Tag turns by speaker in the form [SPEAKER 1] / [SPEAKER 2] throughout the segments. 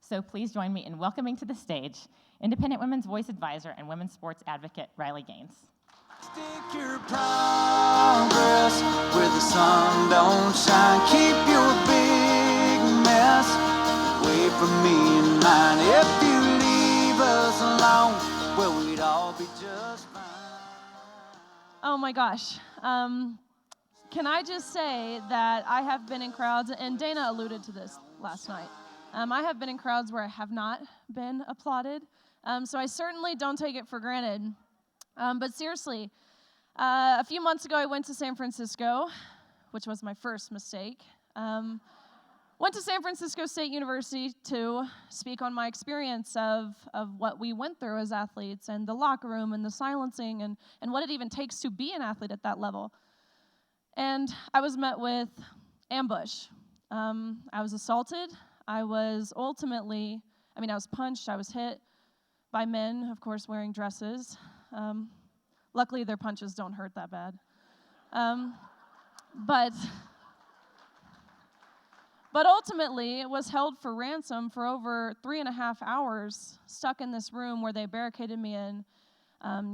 [SPEAKER 1] So please join me in welcoming to the stage Independent Women's Voice Advisor and Women's Sports Advocate, Riley Gaines.
[SPEAKER 2] Stick your progress where the sun don't shine. Keep your big mess away from me and mine. If you leave us alone, well, we'd all be just fine.
[SPEAKER 3] Oh my gosh. Can I just say that I have been in crowds, and Dana alluded to this last night. I have been in crowds where I have not been applauded, so I certainly don't take it for granted. But seriously, a few months ago I went to San Francisco, which was my first mistake. Went to San Francisco State University to speak on my experience of what we went through as athletes, and the locker room and the silencing and what it even takes to be an athlete at that level. And I was met with ambush. I was assaulted. I was punched, I was hit by men, of course, wearing dresses. Luckily, their punches don't hurt that bad. But ultimately, it was held for ransom for over 3.5 hours, stuck in this room where they barricaded me in,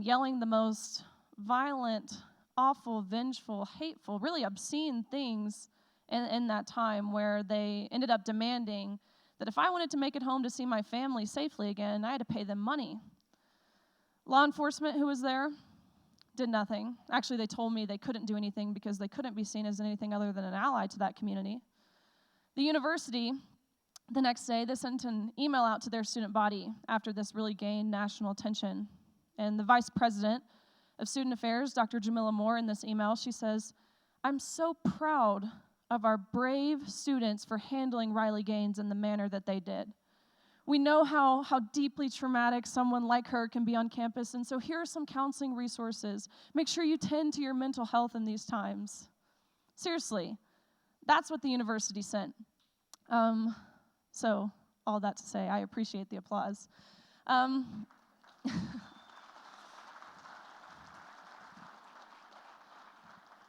[SPEAKER 3] yelling the most violent, awful, vengeful, hateful, really obscene things in that time, where they ended up demanding that if I wanted to make it home to see my family safely again, I had to pay them money. Law enforcement who was there did nothing. Actually, they told me they couldn't do anything because they couldn't be seen as anything other than an ally to that community. The university, the next day, they sent an email out to their student body after this really gained national attention. And the vice president of student affairs, Dr. Jamila Moore, in this email, she says, "I'm so proud of our brave students for handling Riley Gaines in the manner that they did. We know how deeply traumatic someone like her can be on campus, and so here are some counseling resources. Make sure you tend to your mental health in these times." Seriously, that's what the university sent. So all that to say, I appreciate the applause.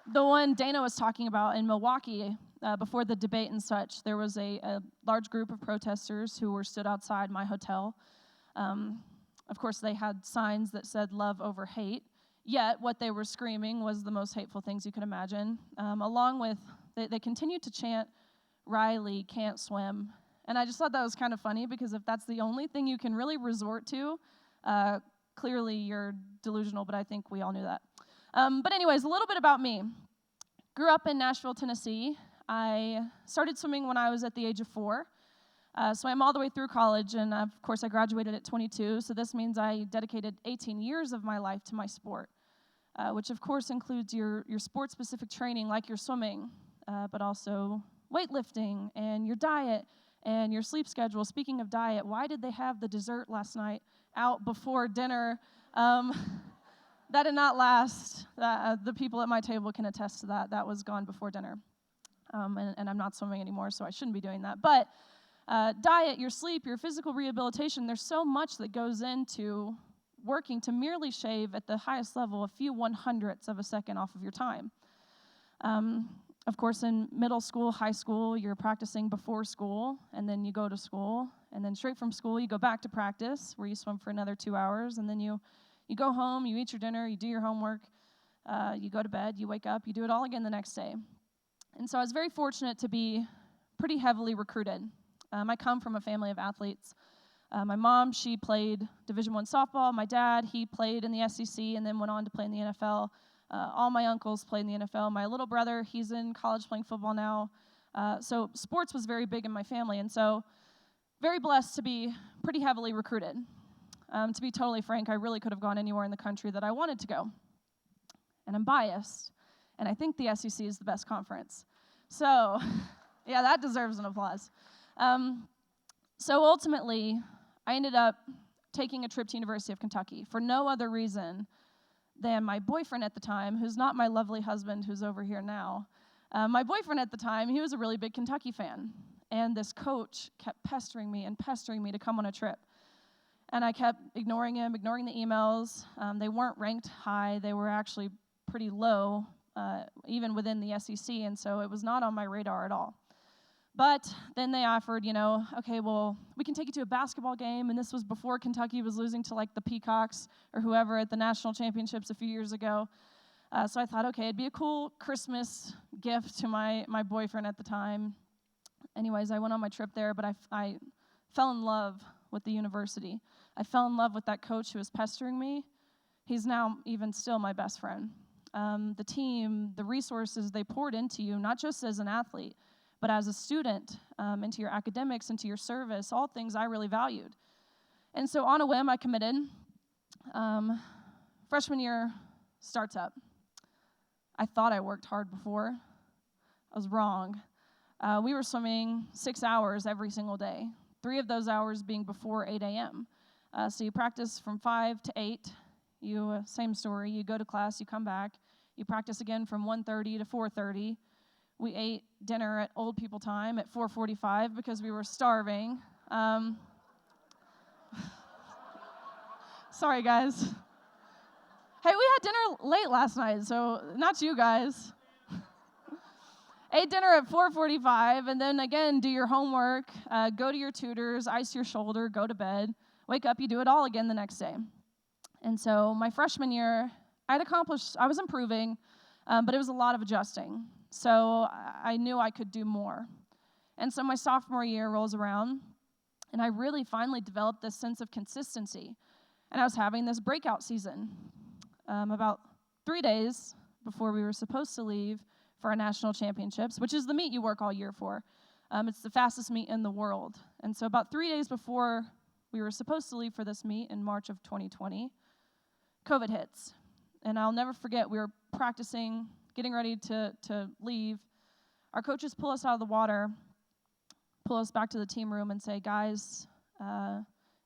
[SPEAKER 3] The one Dana was talking about in Milwaukee, before the debate and such, there was a large group of protesters who were stood outside my hotel. Of course, they had signs that said love over hate, yet what they were screaming was the most hateful things you could imagine. Along with, they continued to chant, "Riley can't swim." And I just thought that was kind of funny, because if that's the only thing you can really resort to, clearly you're delusional, but I think we all knew that. But anyways, a little bit about me. Grew up in Nashville, Tennessee. I started swimming when I was at the age of 4. Swam all the way through college, and of course I graduated at 22, so this means I dedicated 18 years of my life to my sport, which of course includes your sport-specific training like your swimming, but also weightlifting and your diet and your sleep schedule. Speaking of diet, why did they have the dessert last night out before dinner? That did not last. The people at my table can attest to that. That was gone before dinner. And I'm not swimming anymore, so I shouldn't be doing that. But diet, your sleep, your physical rehabilitation, there's so much that goes into working to merely shave at the highest level a few 100ths of a second off of your time. Of course, in middle school, high school, you're practicing before school, and then you go to school, and then straight from school, you go back to practice, where you swim for another 2 hours, and then you go home, you eat your dinner, you do your homework, you go to bed, you wake up, you do it all again the next day. And so I was very fortunate to be pretty heavily recruited. I come from a family of athletes. My mom, she played Division I softball. My dad, he played in the SEC and then went on to play in the NFL. All my uncles played in the NFL. My little brother, he's in college playing football now. So sports was very big in my family, and so very blessed to be pretty heavily recruited. To be totally frank, I really could have gone anywhere in the country that I wanted to go. And I'm biased, and I think the SEC is the best conference. So, yeah, that deserves an applause. So ultimately, I ended up taking a trip to University of Kentucky for no other reason than my boyfriend at the time, who's not my lovely husband who's over here now. My boyfriend at the time, he was a really big Kentucky fan, and this coach kept pestering me to come on a trip. And I kept ignoring him, ignoring the emails. They weren't ranked high. They were actually pretty low, even within the SEC, and so it was not on my radar at all. But then they offered, okay, well, we can take you to a basketball game, and this was before Kentucky was losing to, like, the Peacocks or whoever at the national championships a few years ago. So I thought, okay, it'd be a cool Christmas gift to my boyfriend at the time. Anyways, I went on my trip there, but I fell in love with the university. I fell in love with that coach who was pestering me. He's now even still my best friend. The team, the resources they poured into you, not just as an athlete, but as a student, into your academics, into your service, all things I really valued. And so on a whim, I committed. Freshman year starts up. I thought I worked hard before. I was wrong. We were swimming 6 hours every single day, 3 of those hours being before 8 a.m. So you practice from 5 to 8. Same story. You go to class, you come back. You practice again from 1:30 to 4:30. We ate dinner at old people time at 4:45 because we were starving. Sorry, guys. Hey, we had dinner late last night, so not you guys. Ate dinner at 4:45, and then again, do your homework, go to your tutors, ice your shoulder, go to bed, wake up, you do it all again the next day. And so my freshman year, I was improving, but it was a lot of adjusting. So I knew I could do more. And so my sophomore year rolls around, and I really finally developed this sense of consistency. And I was having this breakout season. About 3 days before we were supposed to leave for our national championships, which is the meet you work all year for. It's the fastest meet in the world. And so about 3 days before we were supposed to leave for this meet in March of 2020, COVID hits. And I'll never forget, we were practicing, getting ready to leave. Our coaches pull us out of the water, pull us back to the team room and say, guys,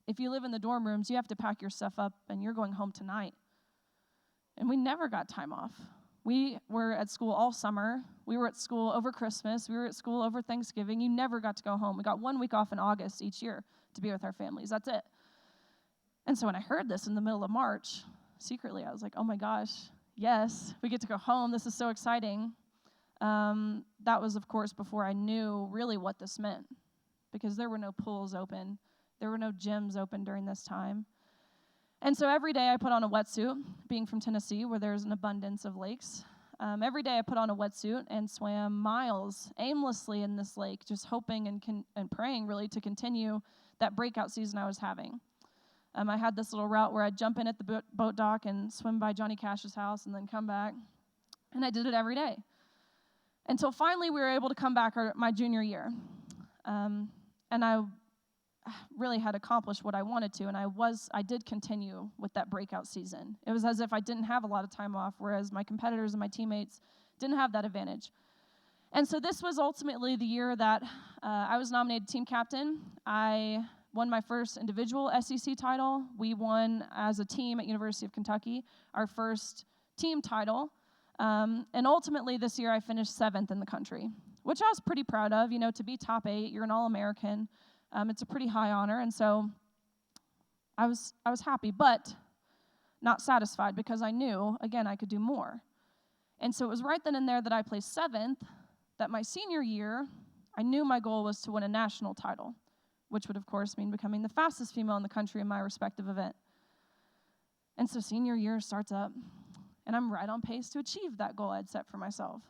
[SPEAKER 3] if you live in the dorm rooms, you have to pack your stuff up and you're going home tonight. And we never got time off. We were at school all summer. We were at school over Christmas. We were at school over Thanksgiving. You never got to go home. We got 1 week off in August each year to be with our families. That's it. And so when I heard this in the middle of March, secretly I was like, oh my gosh, yes, we get to go home. This is so exciting. That was, of course, before I knew really what this meant, because there were no pools open. There were no gyms open during this time. And so every day I put on a wetsuit, being from Tennessee where there's an abundance of lakes. Every day I put on a wetsuit and swam miles aimlessly in this lake, just hoping and praying really to continue that breakout season I was having. I had this little route where I'd jump in at the boat dock and swim by Johnny Cash's house and then come back. And I did it every day until finally we were able to come back my junior year. And I really had accomplished what I wanted to, and I did continue with that breakout season. It was as if I didn't have a lot of time off, whereas my competitors and my teammates didn't have that advantage. And so this was ultimately the year that I was nominated team captain. I won my first individual SEC title. We won as a team at University of Kentucky our first team title. And ultimately this year I finished 7th in the country, which I was pretty proud of. To be top 8, you're an All-American. It's a pretty high honor, and so I was happy, but not satisfied, because I knew, again, I could do more. And so it was right then and there that I placed 7th, that my senior year, I knew my goal was to win a national title, which would, of course, mean becoming the fastest female in the country in my respective event. And so senior year starts up, and I'm right on pace to achieve that goal I'd set for myself.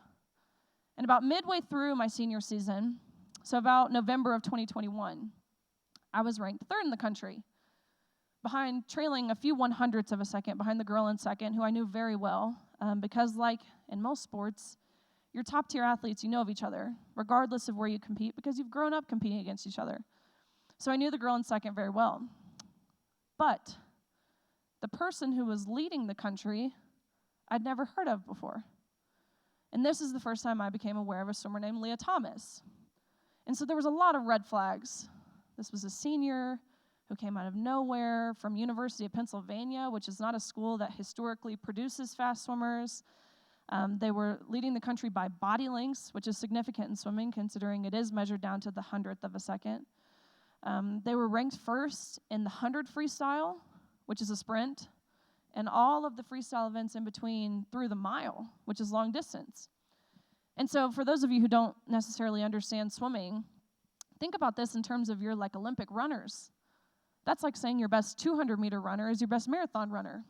[SPEAKER 3] And about midway through my senior season, so about November of 2021, I was ranked 3rd in the country, trailing a few 100ths of a second behind the girl in second, who I knew very well, because like in most sports, your top-tier athletes, you know of each other, regardless of where you compete, because you've grown up competing against each other. So I knew the girl in second very well. But the person who was leading the country, I'd never heard of before. And this is the first time I became aware of a swimmer named Leah Thomas. And so there was a lot of red flags. This was a senior who came out of nowhere from University of Pennsylvania, which is not a school that historically produces fast swimmers. They were leading the country by body lengths, which is significant in swimming, considering it is measured down to the 100th of a second. They were ranked first in the 100 freestyle, which is a sprint, and all of the freestyle events in between through the mile, which is long distance. And so for those of you who don't necessarily understand swimming, think about this in terms of your like Olympic runners. That's like saying your best 200-meter runner is your best marathon runner.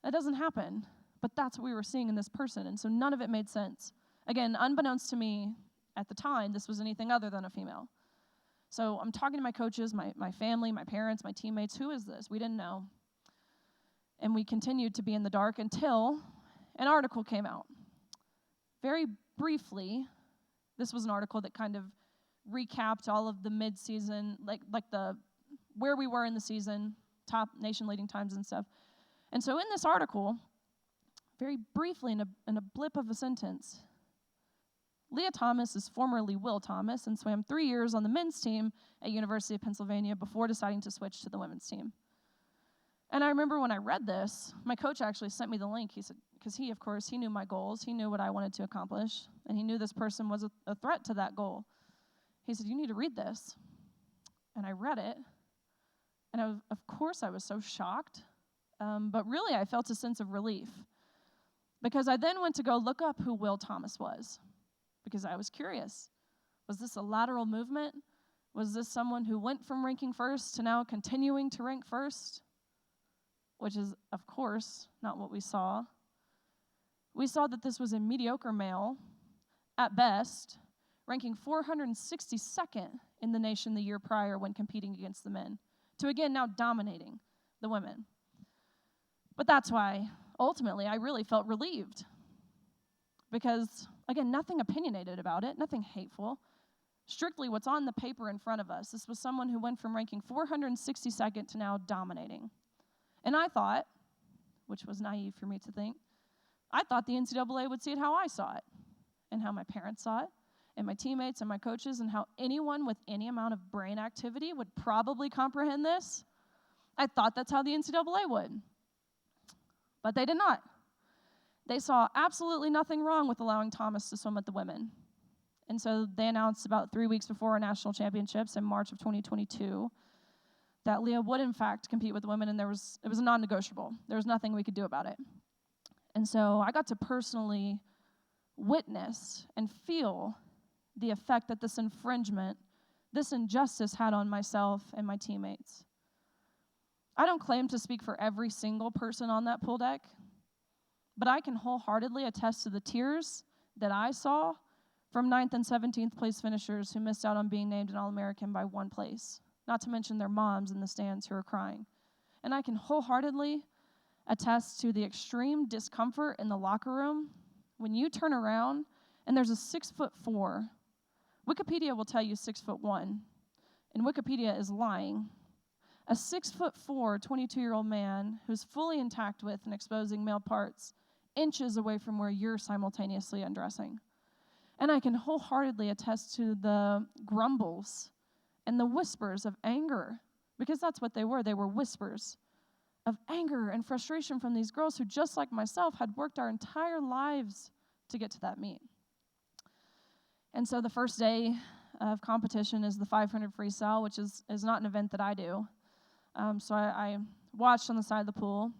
[SPEAKER 3] That doesn't happen, but that's what we were seeing in this person, and so none of it made sense. Again, unbeknownst to me at the time, this was anything other than a female. So I'm talking to my coaches, my family, my parents, my teammates. Who is this? We didn't know. And we continued to be in the dark until an article came out. Very briefly, this was an article that kind of recapped all of the mid-season, like the where we were in the season, top nation-leading times and stuff. And so in this article, very briefly, in a blip of a sentence, Leah Thomas is formerly Will Thomas and swam 3 years on the men's team at University of Pennsylvania before deciding to switch to the women's team. And I remember when I read this, my coach actually sent me the link. He said, because he, of course, he knew my goals. He knew what I wanted to accomplish, and he knew this person was a threat to that goal. He said, you need to read this. And I read it, and of course I was so shocked, but really I felt a sense of relief, because I then went to go look up who Will Thomas was, because I was curious. Was this a lateral movement? Was this someone who went from ranking first to now continuing to rank first? Which is, of course, not what we saw. We saw that this was a mediocre male, at best, ranking 462nd in the nation the year prior when competing against the men, to again now dominating the women. But that's why, ultimately, I really felt relieved. Because, again, nothing opinionated about it, nothing hateful. Strictly what's on the paper in front of us. This was someone who went from ranking 462nd to now dominating. And I thought, which was naive for me to think, I thought the NCAA would see it how I saw it, and how my parents saw it, and my teammates and my coaches, and how anyone with any amount of brain activity would probably comprehend this. I thought that's how the NCAA would. But they did not. They saw absolutely nothing wrong with allowing Thomas to swim with the women. And so they announced about 3 weeks before our national championships in March of 2022 that Leah would, in fact, compete with the women, and it was a non-negotiable. There was nothing we could do about it. And so I got to personally witness and feel the effect that this infringement, this injustice had on myself and my teammates. I don't claim to speak for every single person on that pool deck, but I can wholeheartedly attest to the tears that I saw from 9th and 17th place finishers who missed out on being named an All-American by 1 place, not to mention their moms in the stands who are crying. And I can wholeheartedly attest to the extreme discomfort in the locker room when you turn around and there's a 6'4". Wikipedia will tell you 6'1", and Wikipedia is lying. A 6'4", 22-year-old man who's fully intact with and exposing male parts inches away from where you're simultaneously undressing. And I can wholeheartedly attest to the grumbles and the whispers of anger, because that's what they were. They were whispers of anger and frustration from these girls who, just like myself, had worked our entire lives to get to that meet. And so the first day of competition is the 500 freestyle, which is not an event that I do. So I watched on the side of the pool.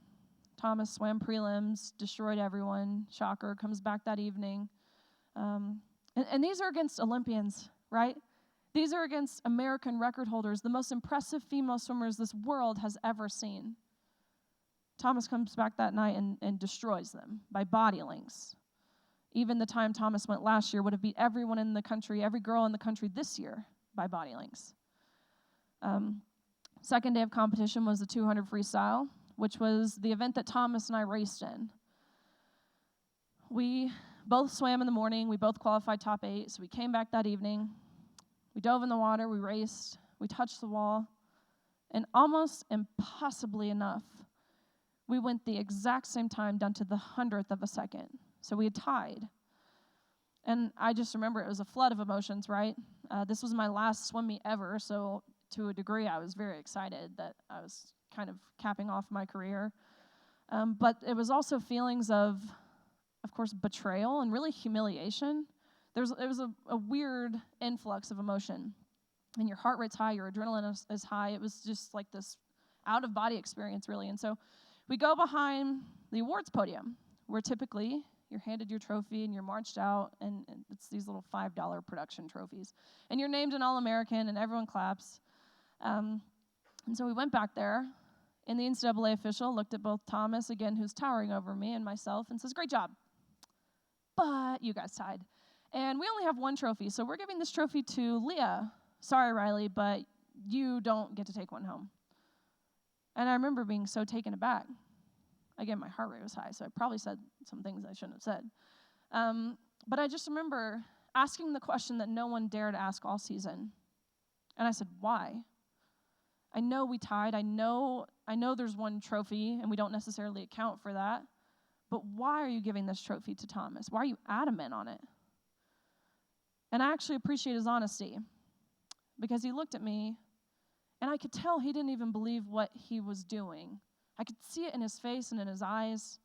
[SPEAKER 3] Thomas swam prelims, destroyed everyone. Shocker, comes back that evening. And these are against Olympians, right? These are against American record holders, the most impressive female swimmers this world has ever seen. Thomas comes back that night and destroys them by body lengths. Even the time Thomas went last year would have beat everyone in the country, every girl in the country this year by body lengths. Second day of competition was the 200 freestyle, which was the event that Thomas and I raced in. We both swam in the morning. We both qualified top 8, so we came back that evening. We dove in the water. We raced. We touched the wall. And almost impossibly enough, we went the exact same time down to the 100th of a second. So we had tied. And I just remember it was a flood of emotions, right? This was my last swim meet ever, so to a degree I was very excited that I was kind of capping off my career. But it was also feelings of course, betrayal and really humiliation. It was a weird influx of emotion. And your heart rate's high, your adrenaline is high. It was just like this out-of-body experience, really. And so we go behind the awards podium, where typically you're handed your trophy, and you're marched out, and it's these little $5 production trophies. And you're named an All-American, and everyone claps. And so we went back there, and the NCAA official looked at both Thomas, again, who's towering over me, and myself, and says, "Great job. But you guys tied. And we only have one trophy, so we're giving this trophy to Leah. Sorry, Riley, but you don't get to take one home." And I remember being so taken aback. Again, my heart rate was high, so I probably said some things I shouldn't have said. But I just remember asking the question that no one dared ask all season. And I said, why? I know we tied. I know there's one trophy, and we don't necessarily account for that. But why are you giving this trophy to Thomas? Why are you adamant on it? And I actually appreciate his honesty, because he looked at me, and I could tell he didn't even believe what he was doing. I could see it in his face and in his eyes,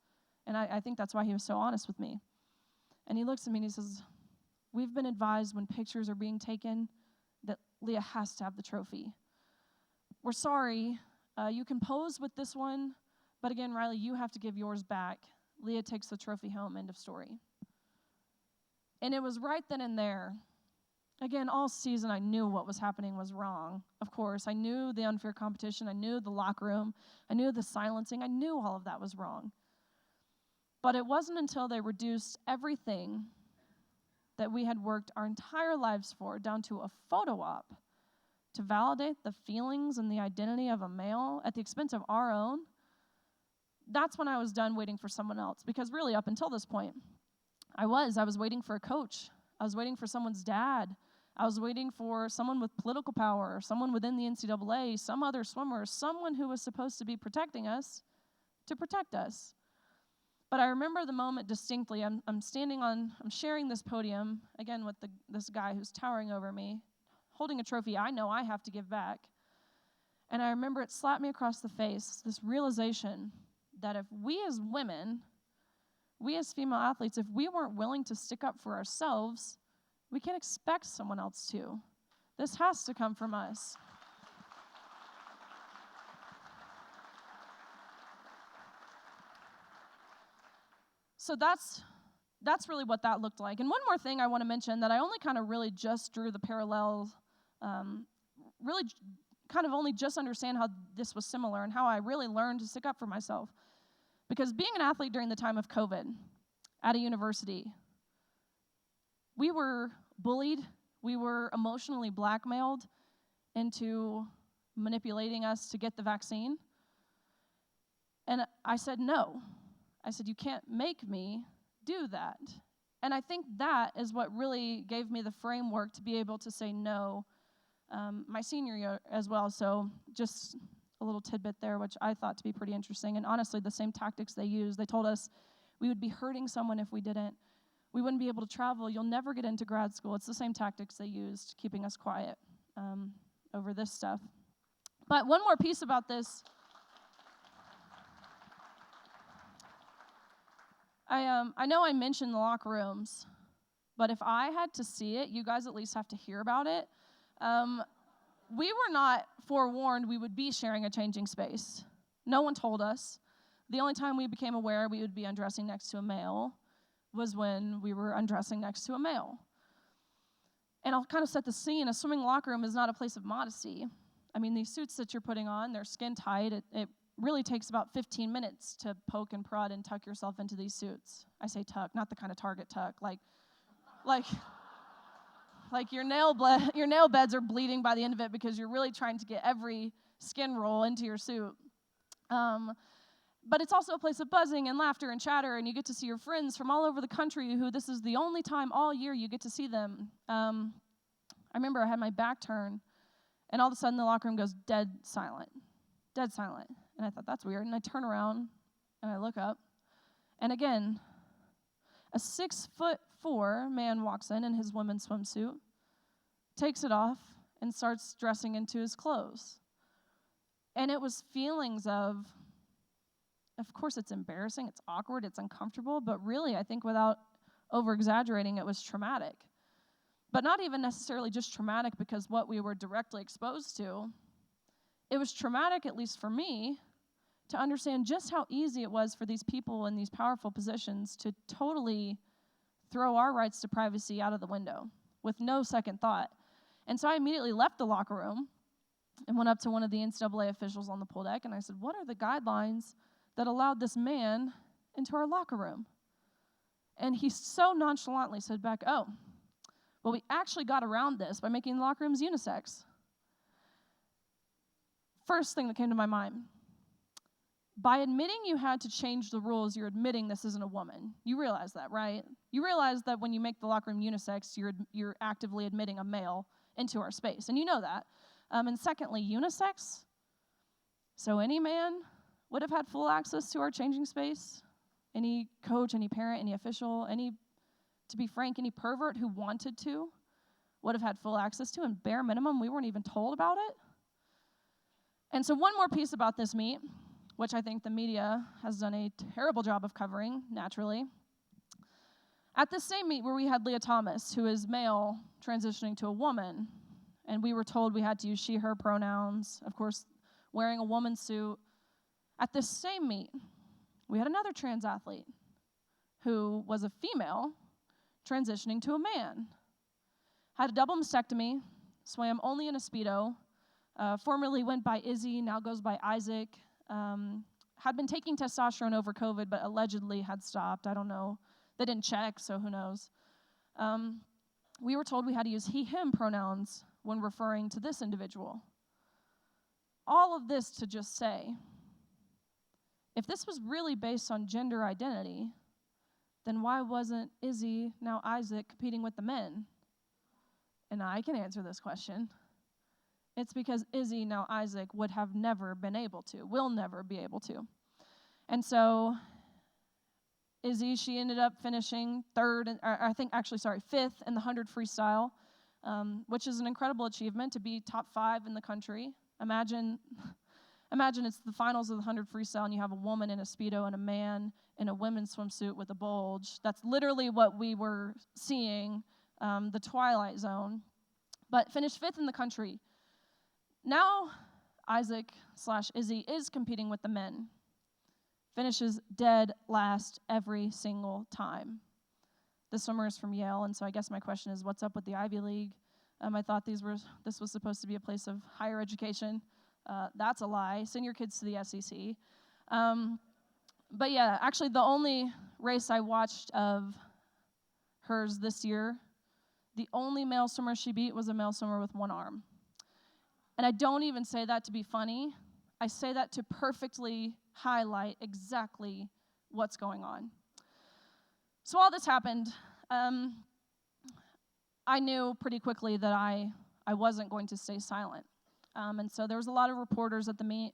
[SPEAKER 3] and I think that's why he was so honest with me. And he looks at me and he says, "We've been advised when pictures are being taken that Leah has to have the trophy. We're sorry. You can pose with this one, but again, Riley, you have to give yours back. Leah takes the trophy home, end of story." And it was right then and there. Again, all season I knew what was happening was wrong. Of course, I knew the unfair competition. I knew the locker room. I knew the silencing. I knew all of that was wrong. But it wasn't until they reduced everything that we had worked our entire lives for down to a photo op to validate the feelings and the identity of a male at the expense of our own. That's when I was done waiting for someone else. Because really, up until this point, I was waiting for a coach. I was waiting for someone's dad. I was waiting for someone with political power, someone within the NCAA, some other swimmer, someone who was supposed to be protecting us to protect us. But I remember the moment distinctly. I'm sharing this podium, again, with this guy who's towering over me, holding a trophy I know I have to give back. And I remember it slapped me across the face, this realization that if we as women, we as female athletes, if we weren't willing to stick up for ourselves, we can't expect someone else to. This has to come from us. So that's really what that looked like. And one more thing I want to mention that I only kind of really just drew the parallels, really kind of only just understand how this was similar and how I really learned to stick up for myself. Because being an athlete during the time of COVID at a university, we were bullied, we were emotionally blackmailed into manipulating us to get the vaccine. And I said no. I said, you can't make me do that. And I think that is what really gave me the framework to be able to say no my senior year as well. So just a little tidbit there, which I thought to be pretty interesting. And honestly, the same tactics they used. They told us we would be hurting someone if we didn't. We wouldn't be able to travel. You'll never get into grad school. It's the same tactics they used, keeping us quiet over this stuff. But one more piece about this. I know I mentioned the locker rooms, but if I had to see it, you guys at least have to hear about it. We were not forewarned we would be sharing a changing space. No one told us. The only time we became aware we would be undressing next to a male was when we were undressing next to a male. And I'll kind of set the scene. A swimming locker room is not a place of modesty. I mean, these suits that you're putting on, they're skin tight. It really takes about 15 minutes to poke and prod and tuck yourself into these suits. I say tuck, not the kind of Target tuck. Like your nail beds are bleeding by the end of it because you're really trying to get every skin roll into your suit. But it's also a place of buzzing and laughter and chatter, and you get to see your friends from all over the country who this is the only time all year you get to see them. I remember I had my back turned, and all of a sudden the locker room goes dead silent. And I thought, that's weird. And I turn around, and I look up, and again, a 6'4" man walks in his women's swimsuit, takes it off, and starts dressing into his clothes. And it was feelings of course it's embarrassing, it's awkward, it's uncomfortable, but really, I think without over-exaggerating, it was traumatic. But not even necessarily just traumatic because what we were directly exposed to. It was traumatic, at least for me, to understand just how easy it was for these people in these powerful positions to totally throw our rights to privacy out of the window with no second thought. And so I immediately left the locker room and went up to one of the NCAA officials on the pool deck, and I said, what are the guidelines that allowed this man into our locker room? And he so nonchalantly said back, oh, well, we actually got around this by making the locker rooms unisex. First thing that came to my mind, by admitting you had to change the rules, you're admitting this isn't a woman. You realize that, right? You realize that when you make the locker room unisex, you're actively admitting a male into our space, and you know that. And secondly, unisex. So any man would have had full access to our changing space. Any coach, any parent, any official, to be frank, any pervert who wanted to would have had full access to, and bare minimum, we weren't even told about it. And so one more piece about this meet, which I think the media has done a terrible job of covering, naturally. At the same meet where we had Leah Thomas, who is male, transitioning to a woman, and we were told we had to use she, her pronouns, of course, wearing a woman's suit. At this same meet, we had another trans athlete who was a female transitioning to a man. Had a double mastectomy, swam only in a Speedo, formerly went by Izzy, now goes by Isaac. Had been taking testosterone over COVID, but allegedly had stopped. I don't know. They didn't check, so who knows. We were told we had to use he, him pronouns when referring to this individual. All of this to just say, if this was really based on gender identity, then why wasn't Izzy, now Isaac, competing with the men? And I can answer this question. It's because Izzy, now Isaac, would have never been able to, will never be able to. And so Izzy, she ended up finishing fifth in the 100 freestyle, which is an incredible achievement to be top 5 in the country. Imagine it's the finals of the 100 freestyle and you have a woman in a Speedo and a man in a women's swimsuit with a bulge. That's literally what we were seeing, the Twilight Zone. But finished 5th in the country. Now Isaac/Izzy is competing with the men. Finishes dead last every single time. The swimmer is from Yale, and so I guess my question is, what's up with the Ivy League? I thought this was supposed to be a place of higher education. That's a lie. Send your kids to the SEC. But yeah, actually the only race I watched of hers this year, the only male swimmer she beat was a male swimmer with one arm. And I don't even say that to be funny. I say that to perfectly highlight exactly what's going on. So all this happened. I knew pretty quickly that I wasn't going to stay silent. And so there was a lot of reporters at the meet.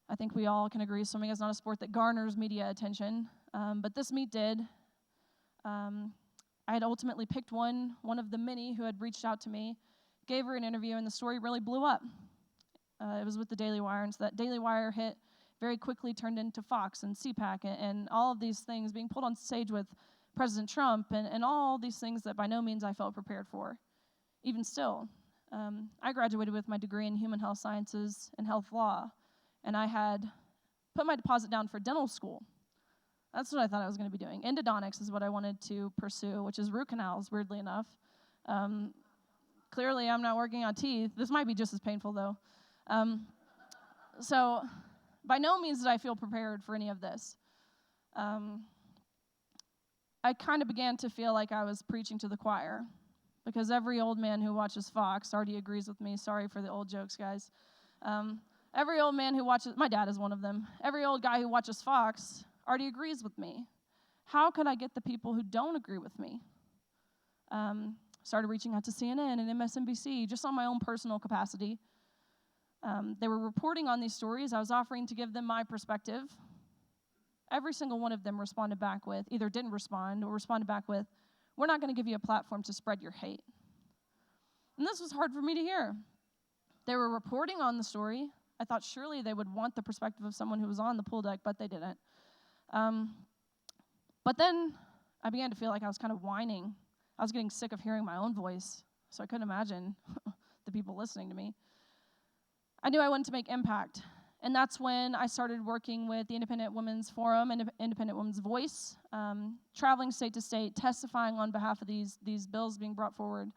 [SPEAKER 3] I think we all can agree swimming is not a sport that garners media attention, but this meet did. I had ultimately picked one of the many who had reached out to me, gave her an interview, and the story really blew up. It was with the Daily Wire, and so that Daily Wire hit very quickly turned into Fox and CPAC and all of these things, being pulled on stage with President Trump and all these things that by no means I felt prepared for. Even still, I graduated with my degree in human health sciences and health law, and I had put my deposit down for dental school. That's what I thought I was going to be doing. Endodontics is what I wanted to pursue, which is root canals, weirdly enough. Clearly, I'm not working on teeth. This might be just as painful, though. So by no means did I feel prepared for any of this. I kind of began to feel like I was preaching to the choir, because every old man who watches Fox already agrees with me. Sorry for the old jokes, guys. Every old man who watches, my dad is one of them, every old guy who watches Fox already agrees with me. How could I get the people who don't agree with me? Started reaching out to CNN and MSNBC just on my own personal capacity. They were reporting on these stories. I was offering to give them my perspective. Every single one of them responded back with, either didn't respond or responded back with, we're not going to give you a platform to spread your hate. And this was hard for me to hear. They were reporting on the story. I thought surely they would want the perspective of someone who was on the pool deck, but they didn't. But then I began to feel like I was kind of whining. I was getting sick of hearing my own voice, so I couldn't imagine the people listening to me. I knew I wanted to make impact, And that's when I started working with the Independent Women's Forum and Independent Women's Voice, traveling state to state, testifying on behalf of these bills being brought forward.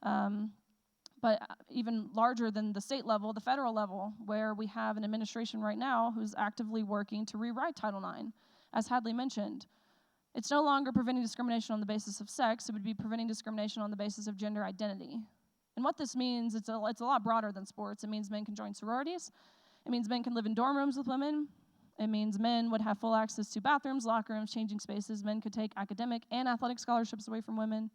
[SPEAKER 3] But even larger than the state level, the federal level, where we have an administration right now who's actively working to rewrite Title IX, as Hadley mentioned. It's no longer preventing discrimination on the basis of sex. It would be preventing discrimination on the basis of gender identity. And what this means, it's a lot broader than sports. It means men can join sororities. It means men can live in dorm rooms with women. It means men would have full access to bathrooms, locker rooms, changing spaces. Men could take academic and athletic scholarships away from women.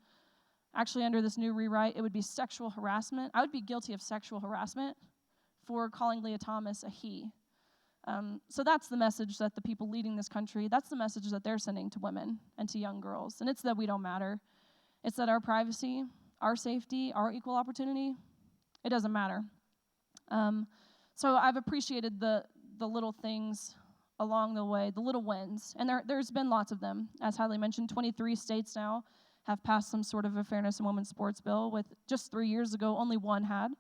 [SPEAKER 3] Actually, under this new rewrite, it would be sexual harassment. I would be guilty of sexual harassment for calling Leah Thomas a he. So that's the message that the people leading this country, that's the message that they're sending to women and to young girls. And it's that we don't matter. It's that our privacy, our safety, our equal opportunity, it doesn't matter. So I've appreciated the little things along the way, the little wins. And there's been lots of them. As Hadley mentioned, 23 states now have passed some sort of a fairness in women's sports bill. With just 3 years ago, only one had,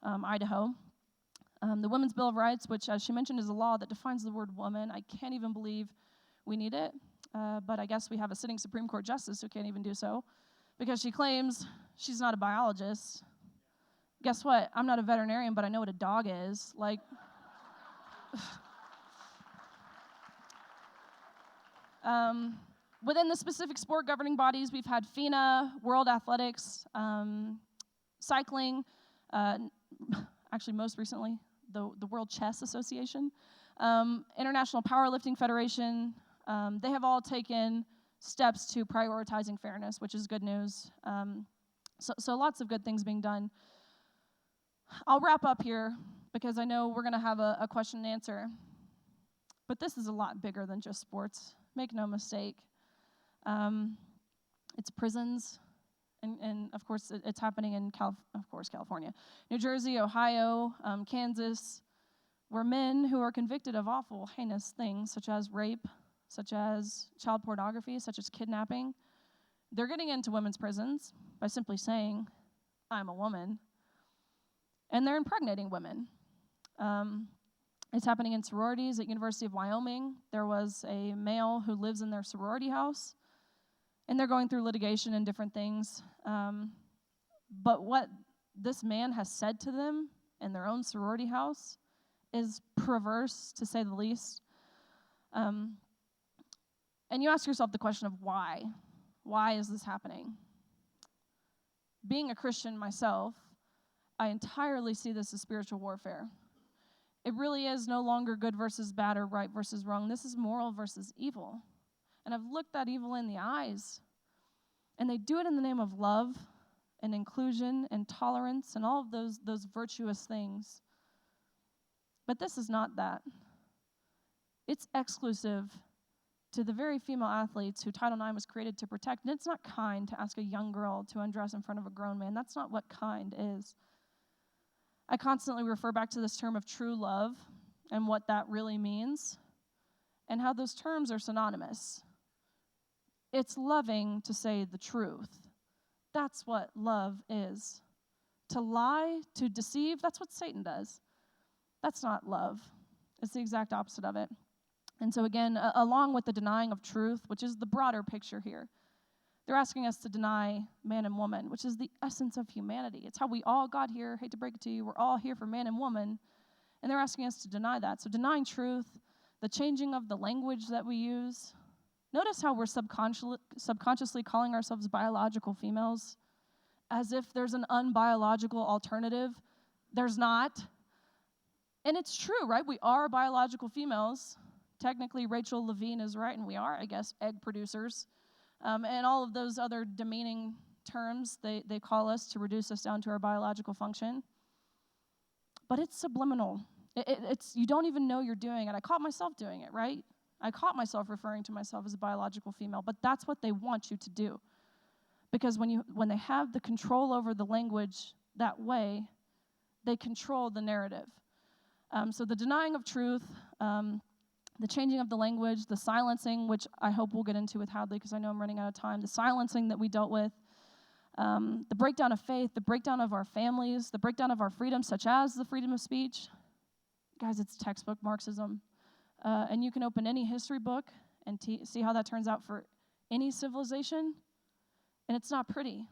[SPEAKER 3] Idaho. The Women's Bill of Rights, which, as she mentioned, is a law that defines the word woman. I can't even believe we need it, but I guess we have a sitting Supreme Court justice who can't even do so because she claims she's not a biologist. Guess what? I'm not a veterinarian, but I know what a dog is. Like, within the specific sport governing bodies, we've had FINA, World Athletics, cycling, actually most recently, the World Chess Association, International Powerlifting Federation. They have all taken steps to prioritizing fairness, which is good news. So lots of good things being done. I'll wrap up here because I know we're going to have a question and answer. But this is a lot bigger than just sports. Make no mistake. It's prisons. And of course, it's happening in, California. New Jersey, Ohio, Kansas, where men who are convicted of awful, heinous things, such as rape, such as child pornography, such as kidnapping, they're getting into women's prisons by simply saying, I'm a woman. And they're impregnating women. It's happening in sororities at University of Wyoming. There was a male who lives in their sorority house, and they're going through litigation and different things. But what this man has said to them in their own sorority house is perverse, to say the least. And you ask yourself the question of why. Why is this happening? Being a Christian myself, I entirely see this as spiritual warfare. It really is no longer good versus bad or right versus wrong. This is moral versus evil. And I've looked that evil in the eyes. And they do it in the name of love and inclusion and tolerance and all of those virtuous things. But this is not that. It's exclusive to the very female athletes who Title IX was created to protect. And it's not kind to ask a young girl to undress in front of a grown man. That's not what kind is. I constantly refer back to this term of true love and what that really means and how those terms are synonymous. It's loving to say the truth. That's what love is. To lie, to deceive, that's what Satan does. That's not love. It's the exact opposite of it. And so again, along with the denying of truth, which is the broader picture here, they're asking us to deny man and woman, which is the essence of humanity. It's how we all got here. Hate to break it to you, we're all here for man and woman, and they're asking us to deny that. So denying truth, the changing of the language that we use. Notice how we're subconsciously calling ourselves biological females, as if there's an unbiological alternative. There's not. And it's true, right? We are biological females. Technically, Rachel Levine is right, and we are, I guess, egg producers. And all of those other demeaning terms, they call us to reduce us down to our biological function. But it's subliminal. It's you don't even know you're doing it. I caught myself doing it, right? I caught myself referring to myself as a biological female, but that's what they want you to do. Because when they have the control over the language that way, they control the narrative. So the denying of truth, the changing of the language, the silencing, which I hope we'll get into with Hadley because I know I'm running out of time, the silencing that we dealt with, the breakdown of faith, the breakdown of our families, the breakdown of our freedoms, such as the freedom of speech. guys, it's textbook Marxism. And you can open any history book and see how that turns out for any civilization, and it's not pretty.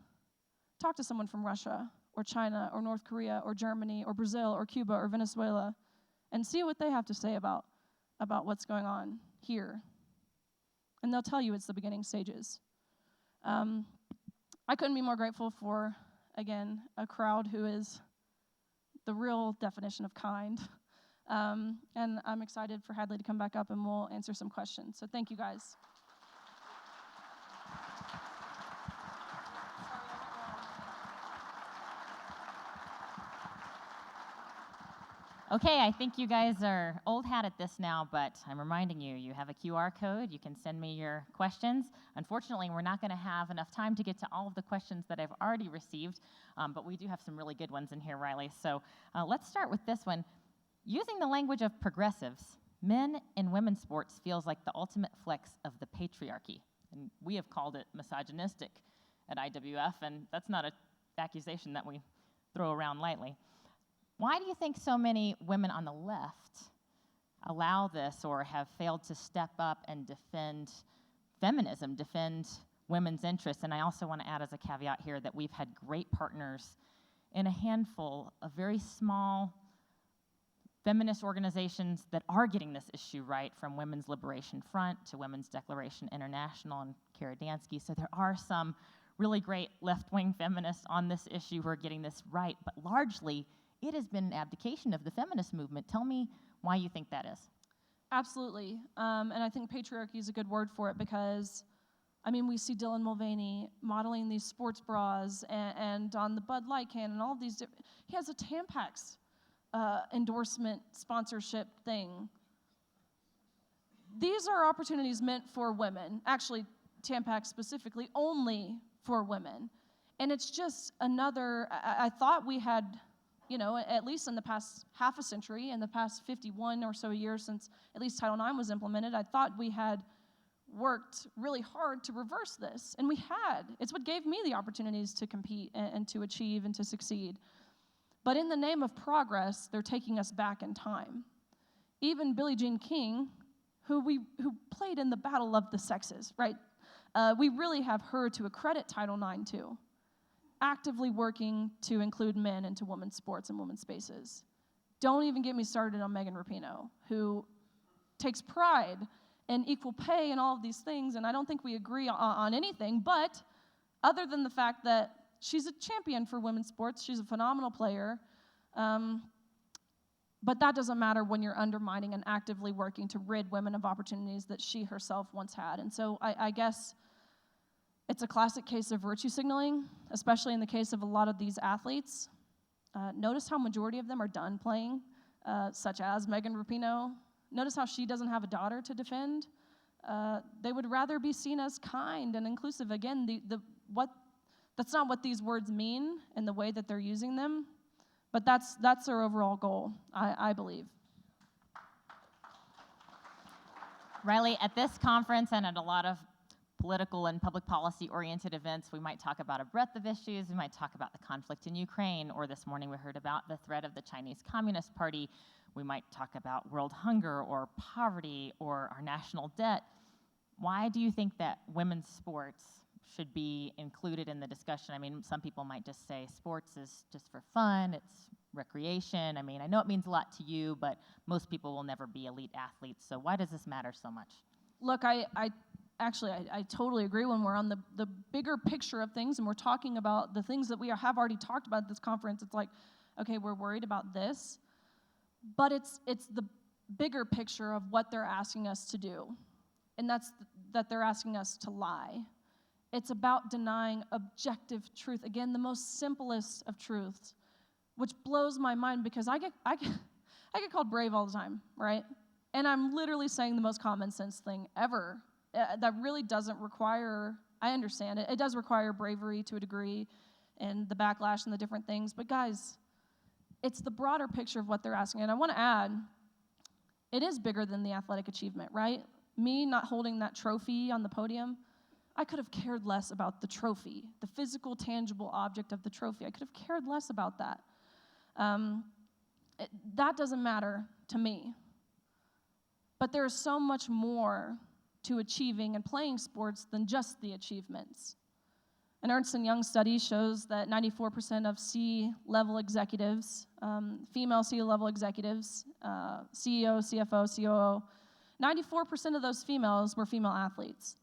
[SPEAKER 3] Talk to someone from Russia or China or North Korea or Germany or Brazil or Cuba or Venezuela and see what they have to say about what's going on here. And they'll tell you it's the beginning stages. I couldn't be more grateful for, again, a crowd who is the real definition of kind. And I'm excited for Hadley to come back up and we'll answer some questions. So thank you, guys.
[SPEAKER 1] Okay, I think you guys are old hat at this now, but I'm reminding you, you have a QR code. You can send me your questions. Unfortunately, we're not going to have enough time to get to all of the questions that I've already received, but we do have some really good ones in here, Riley. So let's start with this one. Using the language of progressives, men in women's sports feels like the ultimate flex of the patriarchy. And we have called it misogynistic at IWF, and that's not an accusation that we throw around lightly. Why do you think so many women on the left allow this or have failed to step up and defend feminism, defend women's interests? And I also want to add as a caveat here that we've had great partners in a handful of very small feminist organizations that are getting this issue right, from Women's Liberation Front to Women's Declaration International and Kara Dansky. So there are some really great left-wing feminists on this issue who are getting this right, but largely it has been an abdication of the feminist movement. Tell me why you think that is.
[SPEAKER 3] Absolutely. And I think patriarchy is a good word for it because, I mean, we see Dylan Mulvaney modeling these sports bras and on the Bud Light can and all of these he has a Tampax endorsement sponsorship thing. These are opportunities meant for women. Actually, Tampax specifically only for women. And it's just another, I thought we had, at least in the past half a century, in the past 51 or so years since at least Title IX was implemented, I thought we had worked really hard to reverse this. And we had. It's what gave me the opportunities to compete and to achieve and to succeed. But in the name of progress, they're taking us back in time. Even Billie Jean King, who played in the battle of the sexes, right? We really have her to accredit Title IX to, actively working to include men into women's sports and women's spaces. Don't even get me started on Megan Rapinoe, who takes pride in equal pay and all of these things, and I don't think we agree on anything, but other than the fact that she's a champion for women's sports, she's a phenomenal player, but that doesn't matter when you're undermining and actively working to rid women of opportunities that she herself once had. And so I guess it's a classic case of virtue signaling, especially in the case of a lot of these athletes. Notice how majority of them are done playing, such as Megan Rapinoe. Notice how she doesn't have a daughter to defend. They would rather be seen as kind and inclusive. Again, that's not what these words mean in the way that they're using them, but that's their overall goal, I believe.
[SPEAKER 1] Riley, at this conference and at a lot of political and public policy-oriented events, we might talk about a breadth of issues. We might talk about the conflict in Ukraine, or this morning we heard about the threat of the Chinese Communist Party. We might talk about world hunger or poverty or our national debt. Why do you think that women's sports should be included in the discussion? I mean, some people might just say sports is just for fun, it's recreation. I mean, I know it means a lot to you, but most people will never be elite athletes. So why does this matter so much?
[SPEAKER 3] Look, I totally agree. When we're on the bigger picture of things and we're talking about the things that we have already talked about at this conference, it's like, okay, we're worried about this, but it's the bigger picture of what they're asking us to do, and that's that they're asking us to lie. It's about denying objective truth. Again, the most simplest of truths, which blows my mind because I get called brave all the time, right? And I'm literally saying the most common sense thing ever. That really doesn't require, I understand it, it does require bravery to a degree and the backlash and the different things, but guys, it's the broader picture of what they're asking. And I want to add, it is bigger than the athletic achievement, right? Me not holding that trophy on the podium, I could have cared less about the trophy, the physical, tangible object of the trophy. I could have cared less about that. that doesn't matter to me. But there is so much more to achieving and playing sports than just the achievements. An Ernst & Young study shows that 94% of C-level executives, female C-level executives, CEO, CFO, COO, 94% of those females were female athletes.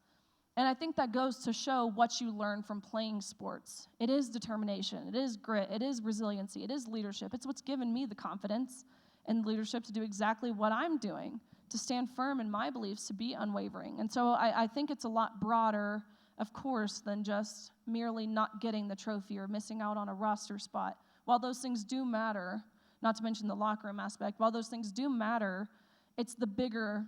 [SPEAKER 3] And I think that goes to show what you learn from playing sports. It is determination, it is grit, it is resiliency, it is leadership. It's what's given me the confidence and leadership to do exactly what I'm doing, to stand firm in my beliefs, to be unwavering. And so I think it's a lot broader, of course, than just merely not getting the trophy or missing out on a roster spot. While those things do matter, not to mention the locker room aspect, while those things do matter, it's the bigger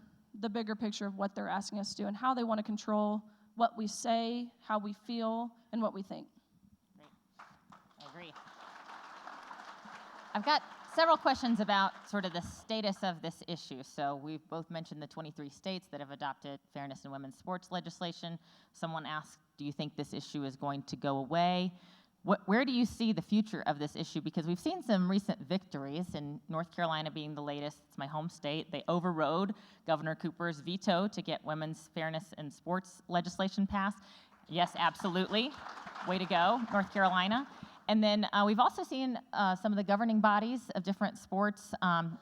[SPEAKER 3] picture of what they're asking us to do and how they want to control what we say, how we feel, and what we think.
[SPEAKER 1] Great. I agree. I've got several questions about sort of the status of this issue. So we've both mentioned the 23 states that have adopted fairness in women's sports legislation. Someone asked, do you think this issue is going to go away? Where do you see the future of this issue? Because we've seen some recent victories, in North Carolina being the latest. It's my home state. They overrode Governor Cooper's veto to get women's fairness in sports legislation passed. Yes, absolutely. Way to go, North Carolina. And then we've also seen some of the governing bodies of different sports.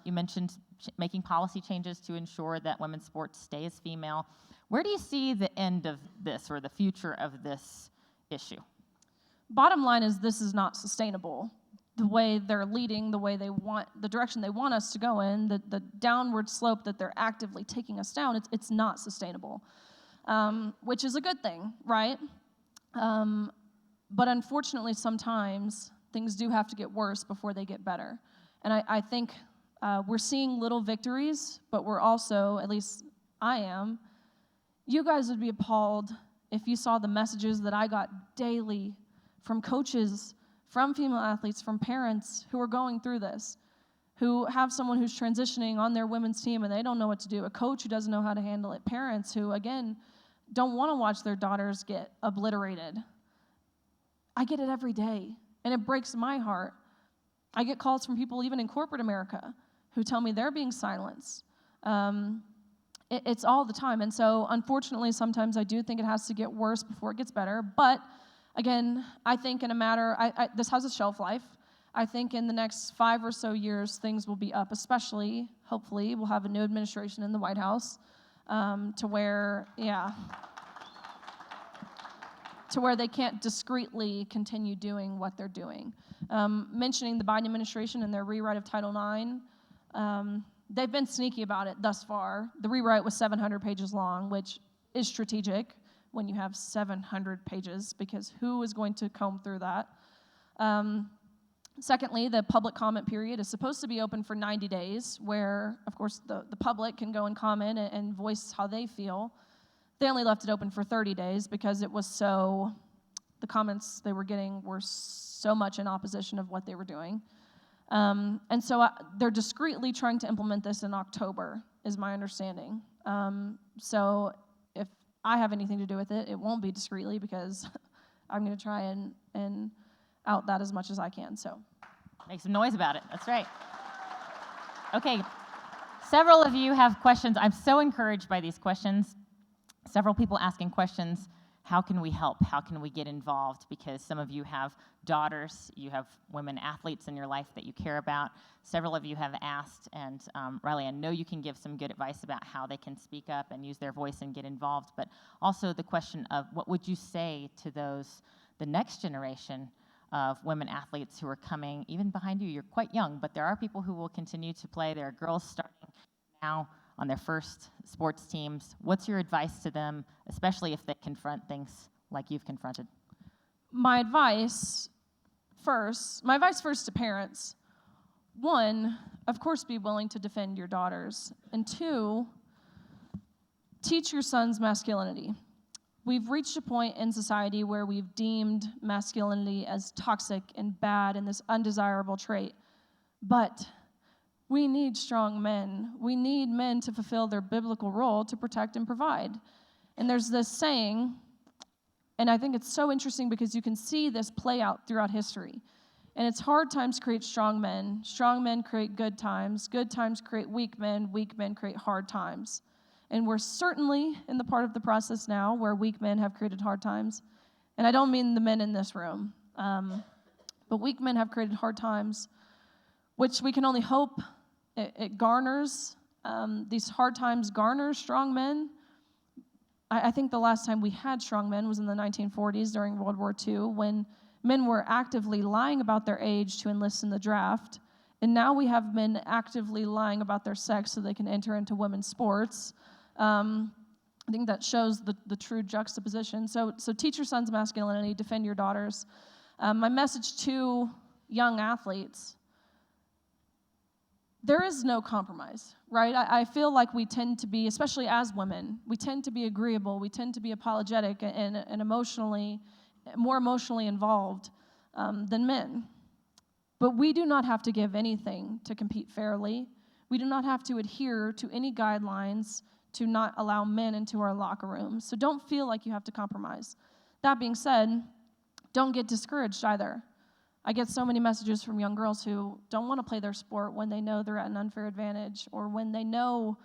[SPEAKER 1] You mentioned making policy changes to ensure that women's sports stay as female. Where do you see the end of this, or the future of this issue?
[SPEAKER 3] Bottom line is, this is not sustainable. The way they're leading, the direction they want us to go in, the downward slope that they're actively taking us down, it's not sustainable, which is a good thing, right? But unfortunately, sometimes things do have to get worse before they get better. And I think we're seeing little victories, but we're also, at least I am, you guys would be appalled if you saw the messages that I got daily from coaches, from female athletes, from parents who are going through this, who have someone who's transitioning on their women's team and they don't know what to do, a coach who doesn't know how to handle it, parents who, again, don't want to watch their daughters get obliterated. I get it every day, and it breaks my heart. I get calls from people even in corporate America who tell me they're being silenced. It's all the time, and so unfortunately, sometimes I do think it has to get worse before it gets better, but again, I think in a matter, this has a shelf life. I think in the next 5 or so years, things will be up, especially, hopefully, we'll have a new administration in the White House to where they can't discreetly continue doing what they're doing. Mentioning the Biden administration and their rewrite of Title IX, they've been sneaky about it thus far. The rewrite was 700 pages long, which is strategic when you have 700 pages, because who is going to comb through that? Secondly, the public comment period is supposed to be open for 90 days, where, of course, the public can go and comment and voice how they feel. They only left it open for 30 days because it was the comments they were getting were so much in opposition of what they were doing. And so they're discreetly trying to implement this in October, is my understanding. So if I have anything to do with it, it won't be discreetly, because I'm going to try and out that as much as I can. So
[SPEAKER 1] make some noise about it. That's right. Okay, several of you have questions. I'm so encouraged by these questions. Several people asking questions. How can we help? How can we get involved? Because some of you have daughters, you have women athletes in your life that you care about. Several of you have asked, and Riley, I know you can give some good advice about how they can speak up and use their voice and get involved, but also the question of what would you say to the next generation of women athletes who are coming, even behind you. You're quite young, but there are people who will continue to play. There are girls starting now on their first sports teams. What's your advice to them, especially if they confront things like you've confronted?
[SPEAKER 3] My advice first to parents, 1, of course, be willing to defend your daughters, and 2, teach your sons masculinity. We've reached a point in society where we've deemed masculinity as toxic and bad and this undesirable trait. But we need strong men. We need men to fulfill their biblical role to protect and provide. And there's this saying, and I think it's so interesting because you can see this play out throughout history. And it's hard times create strong men create good times create weak men create hard times. And we're certainly in the part of the process now where weak men have created hard times. And I don't mean the men in this room, but weak men have created hard times, which we can only hope it garners. These hard times garner strong men. I think the last time we had strong men was in the 1940s during World War II, when men were actively lying about their age to enlist in the draft. And now we have men actively lying about their sex so they can enter into women's sports. I think that shows the true juxtaposition. So teach your sons masculinity, defend your daughters. My message to young athletes: there is no compromise, right? I feel like we tend to be, especially as women, we tend to be agreeable, we tend to be apologetic and more emotionally involved than men. But we do not have to give anything to compete fairly. We do not have to adhere to any guidelines to not allow men into our locker rooms. So don't feel like you have to compromise. That being said, don't get discouraged either. I get so many messages from young girls who don't want to play their sport when they know they're at an unfair advantage, or when they know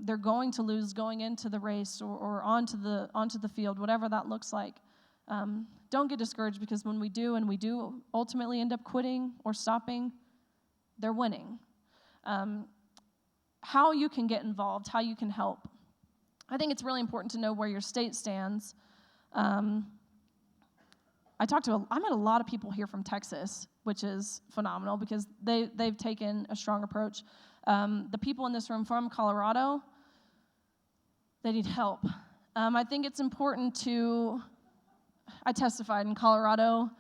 [SPEAKER 3] they're going to lose going into the race or onto the field, whatever that looks like. Don't get discouraged, because when we do ultimately end up quitting or stopping, they're winning. How you can get involved, how you can help. I think it's really important to know where your state stands. I met a lot of people here from Texas, which is phenomenal because they've taken a strong approach. The people in this room from Colorado, they need help. I think it's important I testified in Colorado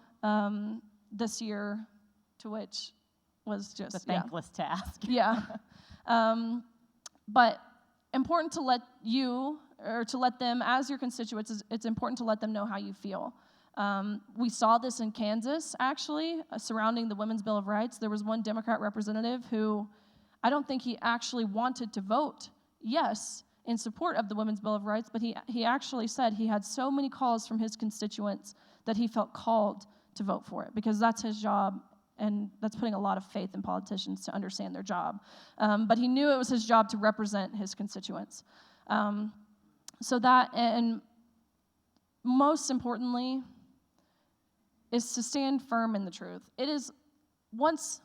[SPEAKER 3] this year, to which was just
[SPEAKER 1] a thankless task.
[SPEAKER 3] Yeah. But important to let them, as your constituents, it's important to let them know how you feel. We saw this in Kansas, actually, surrounding the Women's Bill of Rights. There was one Democrat representative who I don't think he actually wanted to vote yes in support of the Women's Bill of Rights, but he actually said he had so many calls from his constituents that he felt called to vote for it, because that's his job, and that's putting a lot of faith in politicians to understand their job. But he knew it was his job to represent his constituents. So that, and most importantly, is to stand firm in the truth. It is, once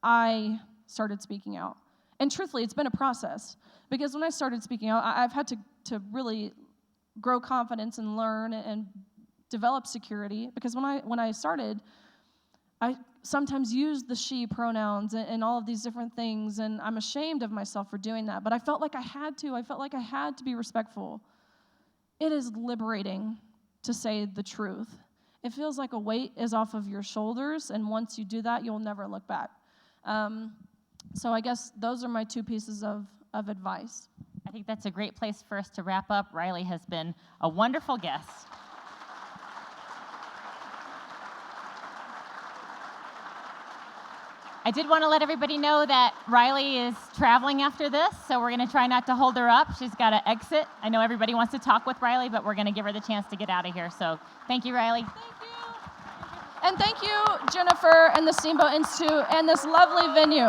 [SPEAKER 3] I started speaking out, and truthfully, it's been a process, because when I started speaking out, I've had to really grow confidence and learn and develop security, because when I started, I sometimes used the she pronouns and all of these different things, and I'm ashamed of myself for doing that, but I felt like I had to. I felt like I had to be respectful. It is liberating to say the truth. It feels like a weight is off of your shoulders, and once you do that, you'll never look back. So I guess those are my 2 pieces of advice.
[SPEAKER 1] I think that's a great place for us to wrap up. Riley has been a wonderful guest. I did want to let everybody know that Riley is traveling after this, so we're going to try not to hold her up. She's got to exit. I know everybody wants to talk with Riley, but we're going to give her the chance to get out of here. So thank you, Riley.
[SPEAKER 3] Thank you. And thank you, Jennifer and the Steamboat Institute and this lovely venue.